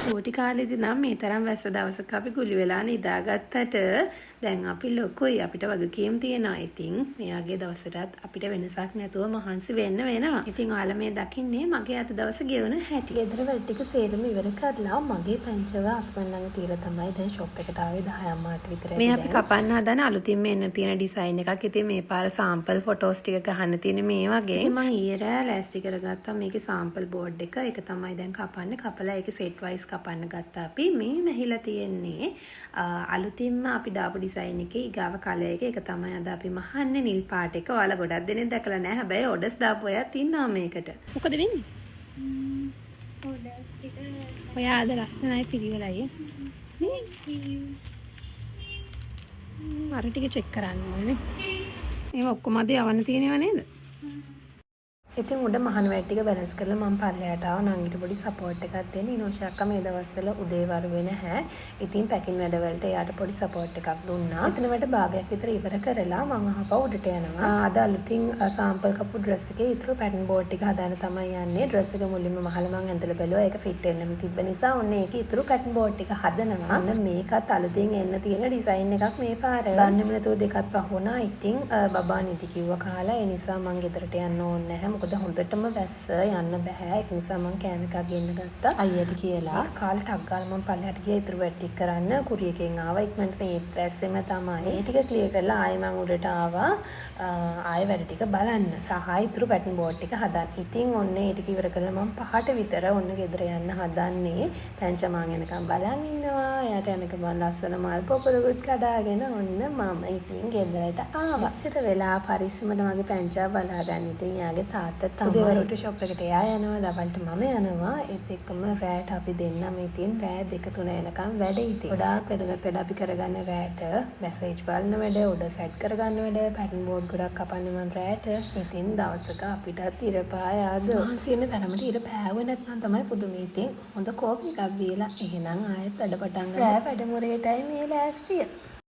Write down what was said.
චූටි කාලේදී නම් මේ තරම් වැස්ස දවසක අපි කුලි වෙලා නිදාගත්තට දැන් අපි ලොකුයි අපිට වගකීම් තියෙනවා. ඉතින් මෙයාගේ දවසටත් අපිට වෙනසක් නැතුව මහන්සි වෙන්න වෙනවා. ඉතින් ඔයාලා මේ දකින්නේ මගේ අද දවස ගෙවුණු හැටි. ගෙදර වැඩ ටික සේරම ඉවර කරලා මගේ පංචව හස්බන්ඩ් ළඟ තියලා තමයි දැන් ෂොප් එකට ආවේ 10 අම්මාට විතර. මේ අපි කපන්න හදන අලුතින්ම එන්න තියෙන ඩිසයින් එකක්. ඉතින් මේ පාර සාම්පල් ෆොටෝස් ටික ගහන්න තියෙන මේ වගේ. ඉතින් මම ඊයේ රෑ ලෑස්ති කරගත්තා මේකේ සාම්පල් බෝඩ් එක. ඒක තමයි දැන් කපන්නේ. කපලා ඒකේ සෙට් වයිස් කපන්න ගත්තා අපි. මේ මෙහිලා තියෙන්නේ අලුතින්ම අපි දාපු ඩිසයින් එකේ ඊගාව කලර් එක. ඒක තමයි අද අපි මහන්නේ නිල් පාට එක. ඔයාලා ගොඩක් දෙනෙක් දැකලා නැහැ. හැබැයි ඔඩස් දාපු අයත් ඉන්නවා මේකට. මොකද වෙන්නේ? ඔඩස් ටික ඔයා අද ලස්සනයි පිළිවෙලයි. අර ටික චෙක් කරන්න ඕනේ. මේව ඔක්කොම අද යවන්න තියෙනව නේද? ඉතින් උඩ මහන වැට් ටික බැලන්ස් කරලා මම පල්ලයට ආව. නංගිට පොඩි සපෝට් එකක් දෙන්න. ඉනෝෂා අක්කා මේ දවස්වල උදේ වරුවේ නැහැ. ඉතින් පැකින් වැඩවලට එයාට පොඩි සපෝට් එකක් දුන්නා. එතන වැඩ භාගයක් විතර ඉවර කරලා මම අහපව උඩට යනවා. අද අලුතින් සාම්පල් කපු ඩ්‍රෙස් එකේ ඊටු පැටර්න් බෝඩ් ටික හදාන්න තමයි යන්නේ. ඩ්‍රෙස් එක මුලින්ම මහලා මම ඇඳලා බැලුවා. ඒක ෆිට වෙන්නම තිබ්බ නිසා ඔන්න ඒකේ ඊටු පැටර්න් බෝඩ් ටික හදනවා. අන්න මේකත් අලුතින් එන්න තියෙන ඩිසයින් එකක් මේ පාර. ගන්නෙම නැතුව දෙකක් පහුණා. ඉතින් බබා නිදි කිව්වා කාලා. ඒ නිසා මම ගෙදරට යන්න ඕනේ නැහැ. මොකද හොඳටම වැස්ස යන්න බෑ. ඒක නිසා මම කෑම එකක් ගෙන්න ගත්තා අයියට කියලා. කාලේ ටක් ගාලා මම පල්ලෙහාට ගියා ඉතුරු වැඩ ටික කරන්න. කුරියකෙන් ආවා. ඉක්මනට මේ වැස්සෙම තමයි. ඒ ටික ක්ලියර් කරලා ආයෙ මම උඩට ආවා. ආයෙ වැඩ ටික බලන්න. සහ ඉතුරු පැටර්න් බෝඩ් ටික හදන්න. ඉතින් ඔන්න ඒ ටික ඉවර කරලා මම 5ට විතර ඔන්න ගෙදර යන්න හදන්නේ. පැංචමාන් යනකම් බලන් ඉන්නවා. එයාට යනකම් ලස්සන මල් පොකුරුත් කඩාගෙන ඔන්න මම ඉතින් ගෙදරට ආවා. එච්චර වෙලා පරිස්සමට මගේ පැංචා බලාගන්න. ඉතින් එයාගේ තාත්තා උදේවරුට ෂොප් එකට එයා යනවා. දවල්ට මම යනවා. ඒත් එක්කම රෑට අපි දෙන්නම ඉතින් රෑ 2-3 එනකම් වැඩ ඉතින්. ගොඩාක් වැදගත් වැඩ අපි කරගන්න රෑට. මැසේජ් බලන වැඩ, ඔඩර් සෙට් කරගන්න වැඩ, පැටර්න් බෝඩ් ගොඩක් කපන්නේ මම රෑට. ඉතින් දවසක අපිටත් ඉර පායාද. මහන්සියන තරමට ඉර පෑව නැත්නම් තමයි පුදුමේ. ඉතින් හොඳ කෝප් එකක් බීලා එහෙනම් ආයෙත් වැඩ පටන් ගන්න. රෑ වැඩමුරේටයි මේ ලෑස්තිය.